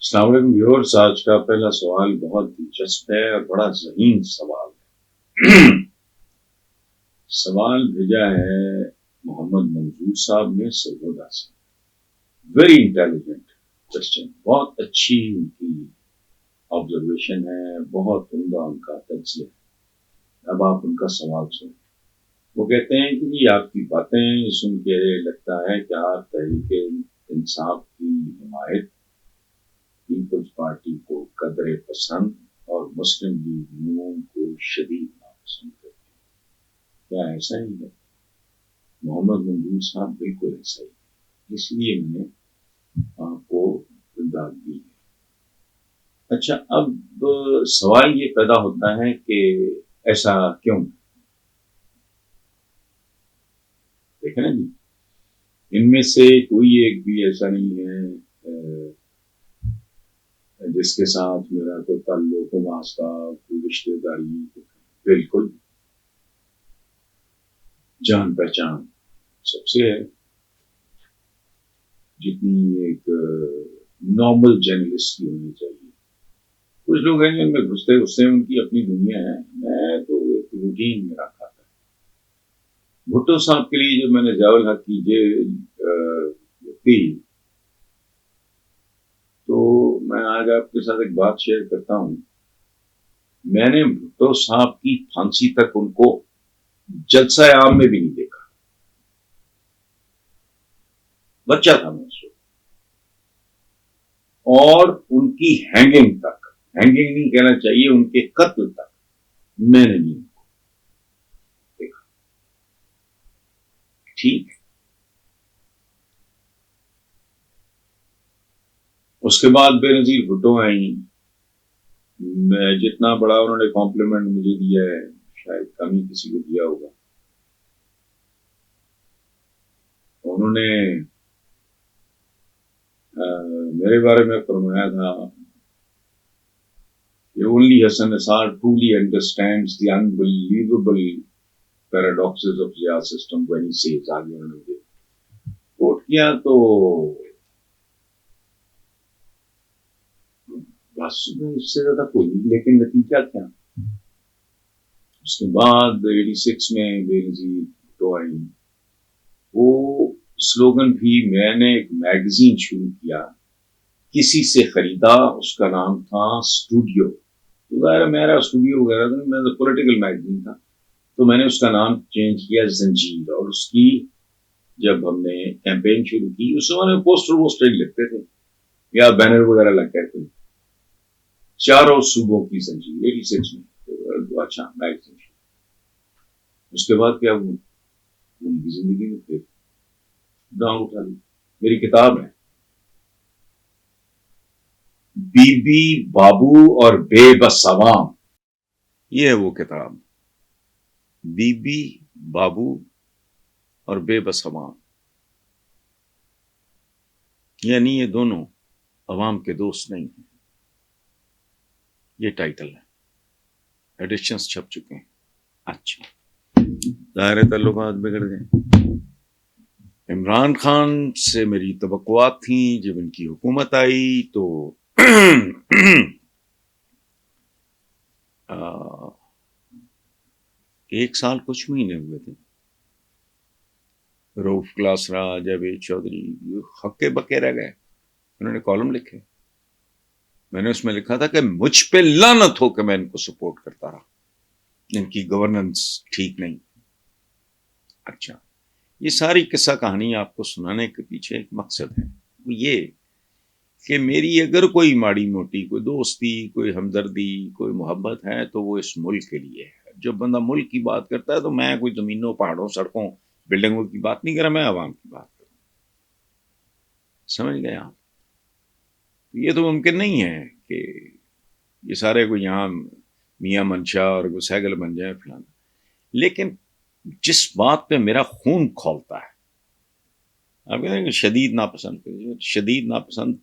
السلام علیکم ویورز، آج کا پہلا سوال بہت دلچسپ ہے اور بڑا ذہین سوال ہے۔ سوال بھیجا ہے محمد منظور صاحب نے سرگودا سے۔ ویری انٹیلیجنٹ کوشچن، بہت اچھی ان کی آبزرویشن ہے، بہت عمدہ ان کا تجزیہ ہے۔ اب آپ ان کا سوال سنیں۔ وہ کہتے ہیں کہ جی آپ کی باتیں سن کے لگتا ہے کہ آپ تحریک انصاف کی حمایت، پیپلز پارٹی کو قدر پسند اور مسلم لیگ نون کو شدید ناپسند کرتے ہیں۔ کیا ایسا ہی ہے؟ محمد منظور صاحب بالکل ایسا ہی ہے، اس لیے میں نے آپ کو داد دی ہے۔ اچھا، اب سوال یہ پیدا ہوتا ہے کہ ایسا کیوں؟ دیکھیں نا جی، ان میں سے کوئی ایک بھی ایسا نہیں ہے جس کے ساتھ میرا کوئی تعلق و واسطہ، کوئی رشتے داری، بالکل جان پہچان سب سے ہے، جتنی ایک نارمل جرنلسٹ کی ہونی چاہیے۔ کچھ لوگ ہیں جن میں گھستے گھستے ان کی اپنی دنیا ہے، میں تو ایک روٹین میرا کھاتا ہے۔ بھٹو صاحب کے لیے جب میں نے ضیاء الحق کی دی تو میں آج آپ کے ساتھ ایک بات شیئر کرتا ہوں۔ میں نے بھٹو صاحب کی پھانسی تک ان کو جلسہ عام میں بھی نہیں دیکھا، بچہ تھا میں اس وقت، اور ان کی ہینگنگ تک، ہینگنگ نہیں کہنا چاہیے، ان کے قتل تک میں نے نہیں دیکھا۔ ٹھیک، اس کے بعد بے نظیر بھٹو آئیں، میں جتنا بڑا انہوں نے کمپلیمنٹ مجھے دیا ہے شاید کم ہی کسی کو دیا ہوگا۔ انہوں نے میرے بارے میں فرمایا تھا کہ only Hassan Nisar truly understands the unbelievable paradoxes of the system when he says، آگے انہوں نے مجھے کوٹ کیا تو بس اس سے زیادہ کوئی نہیں، لیکن نتیجہ کیا؟ اس کے بعد 86 میں بے نظیر بھٹو آئی، وہ سلوگن بھی میں نے ایک میگزین شروع کیا، کسی سے خریدا، اس کا نام تھا اسٹوڈیو، میرا اسٹوڈیو وغیرہ تھا، پولیٹیکل میگزین تھا، تو میں نے اس کا نام چینج کیا زنجیر، اور اس کی جب ہم نے کیمپین شروع کی اس زمانے میں پوسٹر لگتے تھے یا بینر وغیرہ لگتے تھے، چاروں صوبوں کی زنجیر 86 میں، اچھا میگزین شروع۔ اس کے بعد کیا ہوا، ان کی زندگی میں پھر ڈاؤن اٹھا لی۔ میری کتاب ہے بی بی بابو اور بے بس عوام، یہ ہے وہ کتاب، بی بی بابو اور بے بس عوام، یعنی یہ دونوں عوام کے دوست نہیں ہیں، یہ ٹائٹل ہے، ایڈیشنز چھپ چکے ہیں۔ اچھا، ظاہر تعلقات بگڑ گئے۔ عمران خان سے میری توقعات تھیں، جب ان کی حکومت آئی تو ایک سال کچھ مہینے ہوئے تھے، روف کلاسرا، جاوید چودھری ہکے بکے رہ گئے، انہوں نے کالم لکھے، میں نے اس میں لکھا تھا کہ مجھ پہ لعنت ہو کہ میں ان کو سپورٹ کرتا رہا، ان کی گورننس ٹھیک نہیں۔ اچھا، یہ ساری قصہ کہانی آپ کو سنانے کے پیچھے ایک مقصد ہے، وہ یہ کہ میری اگر کوئی ماڑی موٹی کوئی دوستی، کوئی ہمدردی، کوئی محبت ہے تو وہ اس ملک کے لیے ہے۔ جب بندہ ملک کی بات کرتا ہے تو میں کوئی زمینوں، پہاڑوں، سڑکوں، بلڈنگوں کی بات نہیں کر رہا، میں عوام کی بات کر رہا ہوں۔ سمجھ گئے آپ؟ یہ تو ممکن نہیں ہے کہ یہ سارے کوئی یہاں میاں منشا اور کوئی سیگل بن جائیں فلانا، لیکن جس بات پہ میرا خون کھولتا ہے، آپ کہتے ہیں کہ شدید ناپسند، شدید ناپسند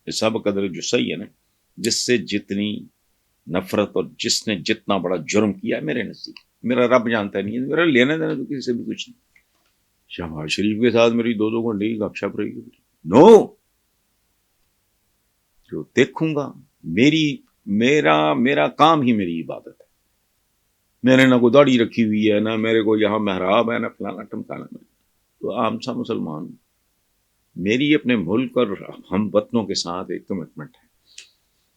حساب قدر جو صحیح ہے نا، جس سے جتنی نفرت اور جس نے جتنا بڑا جرم کیا میرے نزدیک، میرا رب جانتا نہیں ہے، میرا لینا دینا تو کسی سے بھی کچھ نہیں، شہباز شریف کے ساتھ میری 2 گھنٹے کی گپ شپ رہی. نو، جو دیکھوں گا میرا کام ہی میری عبادت ہے. میں نے نہ کوئی داڑھی رکھی ہوئی ہے، نہ میرے کو یہاں محراب ہے، نہ فلانا ٹمکانا. میں تو عام سا مسلمان ہوں. میری اپنے ملک اور ہم وطنوں کے ساتھ ایک کمٹمنٹ ہے.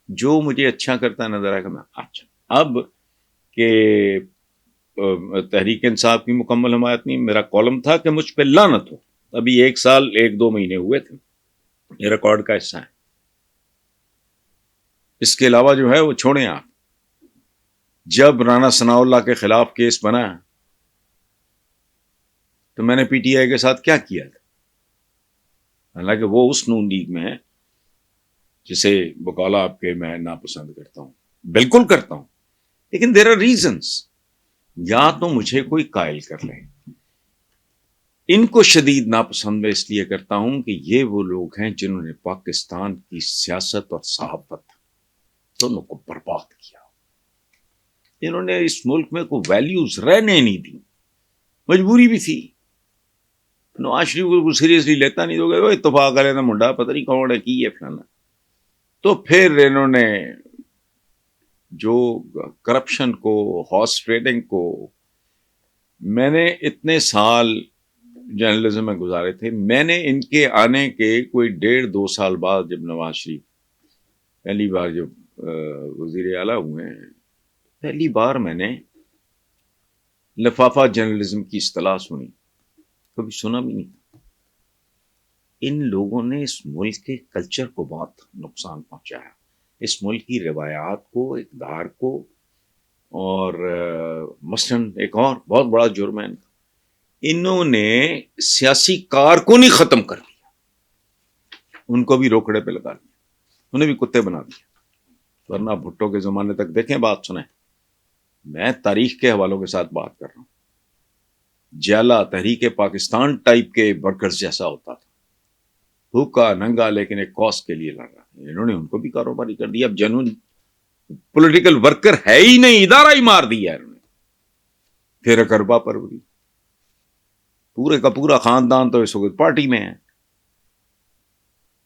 جو مجھے اچھا کرتا نظر آئے گا میں اچھا. اب کہ تحریک انصاف کی مکمل حمایت نہیں، میرا کالم تھا کہ مجھ پہ لعنت ہو. ابھی 1 سال 1-2 مہینے ہوئے تھے، یہ ریکارڈ کا حصہ ہے. اس کے علاوہ جو ہے وہ چھوڑیں آپ. جب رانا ثناء اللہ کے خلاف کیس بنا تو میں نے پی ٹی آئی کے ساتھ کیا کیا تھا؟ حالانکہ وہ اس نون لیگ میں ہے جسے بقولہ آپ کے میں ناپسند کرتا ہوں، بالکل کرتا ہوں، لیکن دیر آر ریزنس. یا تو مجھے کوئی قائل کر لے. ان کو شدید ناپسند میں اس لیے کرتا ہوں کہ یہ وہ لوگ ہیں جنہوں نے پاکستان کی سیاست اور صحافت دونوں کو برباد کیا. انہوں نے اس ملک میں کوئی ویلیوز رہنے نہیں دی. مجبوری بھی تھی. نواز شریف کو سیریسلی لیتا نہیں، تو وہ اتفاق کرے نا منڈا پتہ نہیں کون ہے کی ہے فلانا. تو پھر انہوں نے جو کرپشن کو، ہارس ٹریڈنگ کو، میں نے اتنے سال جرنلزم میں گزارے تھے. میں نے ان کے آنے کے کوئی 1.5-2 سال بعد جب نواز شریف پہلی بار جب وزیر اعلیٰ ہوئے ہیں، پہلی بار میں نے لفافہ جرنلزم کی اصطلاح سنی. کبھی سنا بھی نہیں. ان لوگوں نے اس ملک کے کلچر کو بہت نقصان پہنچایا، اس ملک کی روایات کو، اقدار کو. اور مثلاً ایک اور بہت بڑا جرم ہے، انہوں نے سیاسی کارکنی ختم کر دیا. ان کو بھی روکڑے پہ لگا دیا، انہیں بھی کتے بنا دیا. ورنہ بھٹو کے زمانے تک دیکھیں، بات سنیں، میں تاریخ کے حوالوں کے ساتھ بات کر رہا ہوں. جالا تحریک پاکستان ٹائپ کے ورکرز جیسا ہوتا تھا، بھوکا ننگا لیکن ایک کاز کے لیے لڑ رہا. انہوں نے ان کو بھی کاروباری کر دیا. اب جنون پولیٹیکل ورکر ہے ہی نہیں، ادارہ ہی مار دیا انہوں نے. پھر اکربا پروری، پورے کا پورا خاندان تو اس وقت پارٹی میں ہے.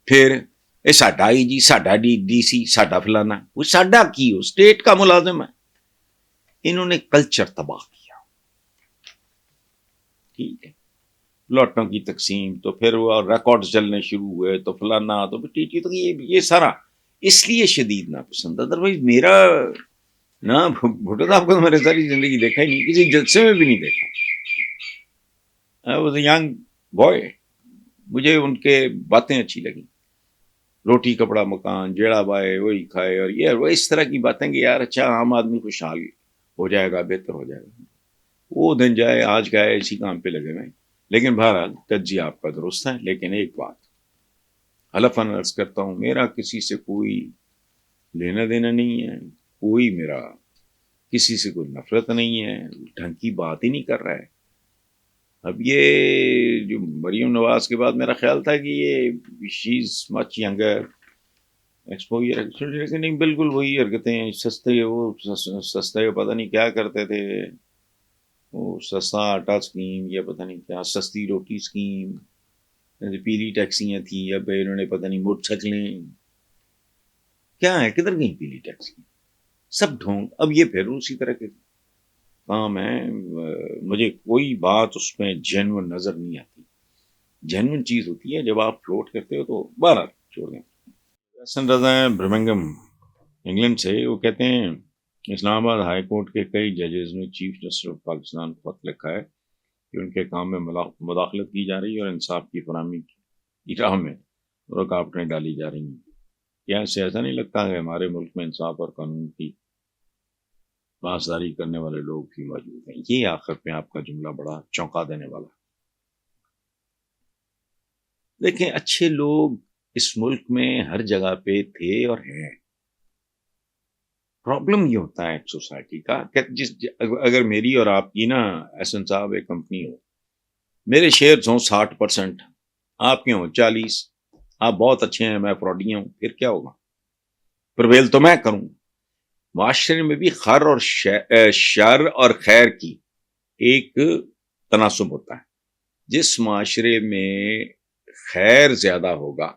پھر اے ساڈا آئی جی، ساڈا ڈی سی، ساڈا فلانا. وہ ساڈا کی ہو، اسٹیٹ کا ملازم ہے. انہوں نے کلچر تباہ کیا. ٹھیک ہے، لاٹوں کی تقسیم، تو پھر وہ ریکارڈ چلنے شروع ہوئے، تو فلانا، تو تو یہ سارا اس لیے شدید ناپسند. ادروائز میرا نہ بھٹو صاحب کو تو میں نے ساری زندگی دیکھا ہی نہیں، کسی جلسے میں بھی نہیں دیکھا. I was a young boy. مجھے ان کے باتیں اچھی لگی. روٹی کپڑا مکان، جیڑا بائے وہی کھائے، اور یہ وہ اس طرح کی باتیں کہ یار اچھا عام آدمی خوشحال ہو جائے گا، بہتر ہو جائے گا. وہ دن جائے آج گئے، اسی کام پہ لگے ہوئے. لیکن بہرحال تجزیہ آپ کا درست ہے. لیکن ایک بات حلفاً عرض کرتا ہوں، میرا کسی سے کوئی لینا دینا نہیں ہے، کوئی میرا کسی سے کوئی نفرت نہیں ہے. ڈھنگ کی بات ہی نہیں کر رہا ہے. اب یہ جو مریم نواز کے بعد میرا خیال تھا کہ یہ شی از مچ ینگر ایکسپوئر، لیکن نہیں، بالکل وہی حرکتیں. سستے، وہ سستے پتہ نہیں کیا کرتے تھے، وہ سستا آٹا اسکیم یا پتہ نہیں کیا، سستی روٹی اسکیم، پیلی ٹیکسیاں تھیں. اب انہوں نے پتہ نہیں موٹر سائیکلیں کیا ہے، کدھر گئی پیلی ٹیکسی، سب ڈھونگ. اب یہ پھر اسی طرح کے کام ہے. مجھے کوئی بات اس میں جینون نظر نہیں آتی. جینون چیز ہوتی ہے جب آپ فلوٹ کرتے ہو. تو بہرحال چھوڑ دیں. احسن رضا ہیں برمنگم انگلینڈ سے. وہ کہتے ہیں اسلام آباد ہائی کورٹ کے کئی ججز نے چیف جسٹس آف پاکستان کو خط لکھا ہے کہ ان کے کام میں مداخلت کی جا رہی ہے اور انصاف کی فراہمی کی راہ میں رکاوٹیں ڈالی جا رہی ہیں. کیا اس سے ایسا نہیں لگتا کہ ہمارے ملک میں انصاف اور قانون کی پاسداری کرنے والے لوگ بھی موجود ہیں؟ یہ آخر میں آپ کا جملہ بڑا چونکا دینے والا. دیکھیں، اچھے لوگ اس ملک میں ہر جگہ پہ تھے اور ہیں. پرابلم یہ ہوتا ہے ایک سوسائٹی کا کہ اگر میری اور آپ کی نا احسن صاحب ایک کمپنی ہو، میرے شیئرز ہوں 60%، آپ کے ہوں 40%، آپ بہت اچھے ہیں، میں فراڈی ہوں، پھر کیا ہوگا؟ پرویل تو میں کروں. معاشرے میں بھی خیر اور شر اور خیر کی ایک تناسب ہوتا ہے. جس معاشرے میں خیر زیادہ ہوگا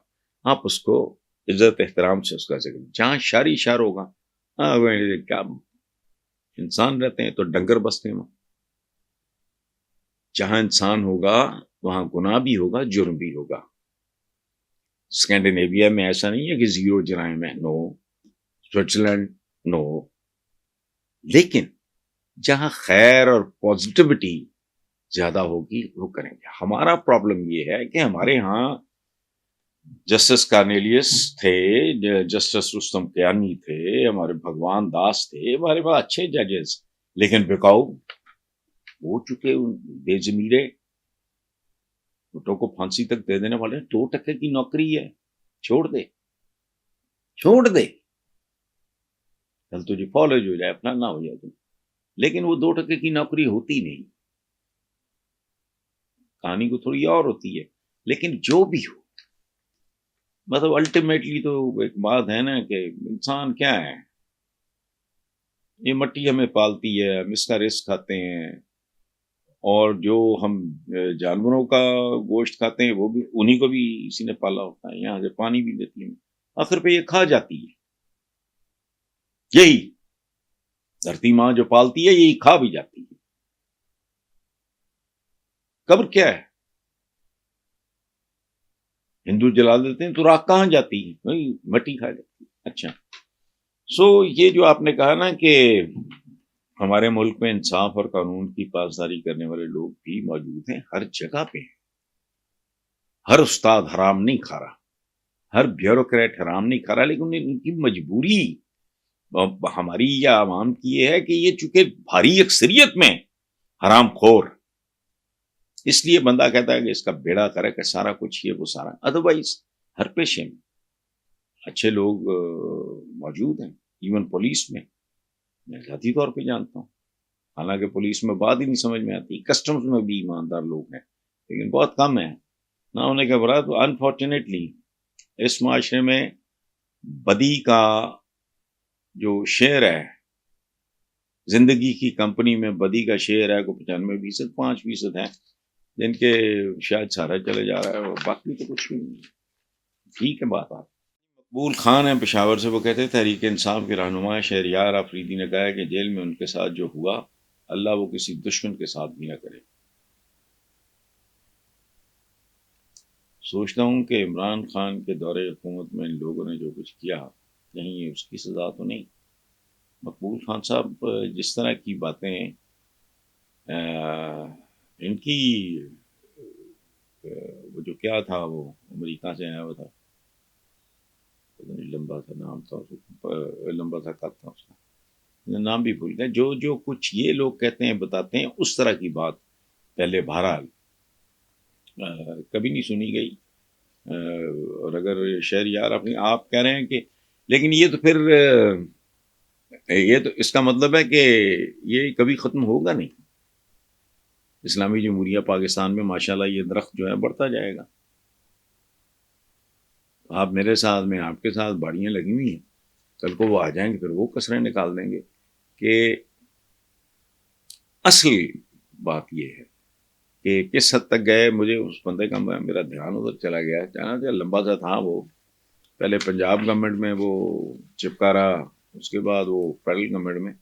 آپ اس کو عزت احترام سے اس کا ذکر، جہاں شاری شار ہوگا کیا انسان رہتے ہیں تو ڈنگر بستے ہیں، جہاں انسان ہوگا وہاں گناہ بھی ہوگا، جرم بھی ہوگا. اسکینڈینیویا میں ایسا نہیں ہے کہ زیرو جرائم ہے، نو. سوئٹزرلینڈ نو. لیکن جہاں خیر اور پازیٹیوٹی زیادہ ہوگی وہ کریں گے. ہمارا پرابلم یہ ہے کہ ہمارے ہاں جسٹس کارنیلیس تھے، جسٹس رستم کیانی تھے، ہمارے بھگوان داس تھے، ہمارے پاس اچھے ججز، لیکن بکاؤ ہو چکے بے ضمیرے، بھٹو کو پھانسی تک دے دینے والے. 2% کی نوکری ہے، چھوڑ دے کل تجھے فالج ہو جائے اپنا نہ ہو جائے تم. لیکن وہ 2% کی نوکری ہوتی نہیں، کہانی کو تھوڑی اور ہوتی ہے. لیکن جو بھی ہو، مطلب الٹیمیٹلی تو ایک بات ہے نا کہ انسان کیا ہے، یہ مٹی ہمیں پالتی ہے، ہم اس کا رزق کھاتے ہیں، اور جو ہم جانوروں کا گوشت کھاتے ہیں وہ بھی انہی کو بھی اسی نے پالا ہوتا ہے، یہاں سے پانی بھی دیتی ہے، آخر پہ یہ کھا جاتی ہے. یہی دھرتی ماں جو پالتی ہے یہی کھا بھی جاتی ہے. قبر کیا ہے؟ ہندو جلا دیتے ہیں تو راکھ کہاں جاتی ہے؟ وہی مٹی کھا جاتی ہے. اچھا، سو یہ جو آپ نے کہا نا کہ ہمارے ملک میں انصاف اور قانون کی پاسداری کرنے والے لوگ بھی موجود ہیں، ہر جگہ پہ ہیں. ہر استاد حرام نہیں کھا رہا، ہر بیوروکریٹ حرام نہیں کھا رہا، لیکن ان کی مجبوری ہماری یا عوام کی یہ ہے کہ یہ چونکہ بھاری اکثریت میں حرام خور، اس لیے بندہ کہتا ہے کہ اس کا بیڑا کرے کہ سارا کچھ یہ وہ سارا. ادروائز ہر پیشے میں اچھے لوگ موجود ہیں، ایون پولیس میں ذاتی طور پہ جانتا ہوں، حالانکہ پولیس میں بات ہی نہیں سمجھ میں آتی. کسٹمز میں بھی ایماندار لوگ ہیں لیکن بہت کم ہیں. نہ ہونے کے برات انفارچونیٹلی اس معاشرے میں بدی کا جو شیئر ہے، زندگی کی کمپنی میں بدی کا شیئر ہے کوئی 95%، 5% ہے جن کے شاید سارا چلے جا رہا ہے، اور باقی تو کچھ بھی نہیں. ٹھیک ہے بات. آپ مقبول خان ہیں پشاور سے، وہ کہتے ہیں تحریک انصاف کے رہنما شہریار آفریدی نے کہا ہے کہ جیل میں ان کے ساتھ جو ہوا اللہ وہ کسی دشمن کے ساتھ بھی نہ کرے. سوچتا ہوں کہ عمران خان کے دور حکومت میں ان لوگوں نے جو کچھ کیا کہیں اس کی سزا تو نہیں. مقبول خان صاحب جس طرح کی باتیں ان کی وہ جو کیا تھا، وہ امریکہ سے آیا ہوا تھا، لمبا سا نام تھا، لمبا سا قد تھا اس کا، نام بھی بھول گیا. جو کچھ یہ لوگ کہتے ہیں بتاتے ہیں اس طرح کی بات پہلے بہرحال کبھی نہیں سنی گئی. اور اگر شہریار اپنی آپ کہہ رہے ہیں کہ، لیکن یہ تو پھر یہ تو اس کا مطلب ہے کہ یہ کبھی ختم ہوگا نہیں. اسلامی جمہوریہ پاکستان میں ماشاءاللہ یہ درخت جو ہے بڑھتا جائے گا. آپ میرے ساتھ، میں آپ کے ساتھ، باڑیاں لگی ہوئی ہیں، کل کو وہ آ جائیں گے پھر وہ کسریں نکال دیں گے. کہ اصل بات یہ ہے کہ کس حد تک گئے. مجھے اس بندے کا میرا دھیان ادھر چلا گیا، جانا لمبا سا تھا وہ، پہلے پنجاب گورنمنٹ میں وہ چپکا رہا، اس کے بعد وہ فیڈرل گورنمنٹ میں.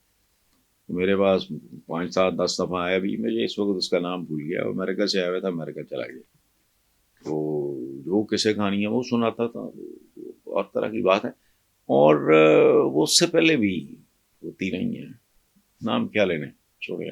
میرے پاس 5 7 10 دفعہ آیا بھی، مجھے اس وقت اس کا نام بھول گیا. امریکہ سے آیا ہوا تھا، امریکہ چلا گیا. تو جو کسے کہانی ہے وہ سناتا تھا، اور طرح کی بات ہے. اور وہ اس سے پہلے بھی ہوتی رہی ہیں، نام کیا لینے، چھوڑے.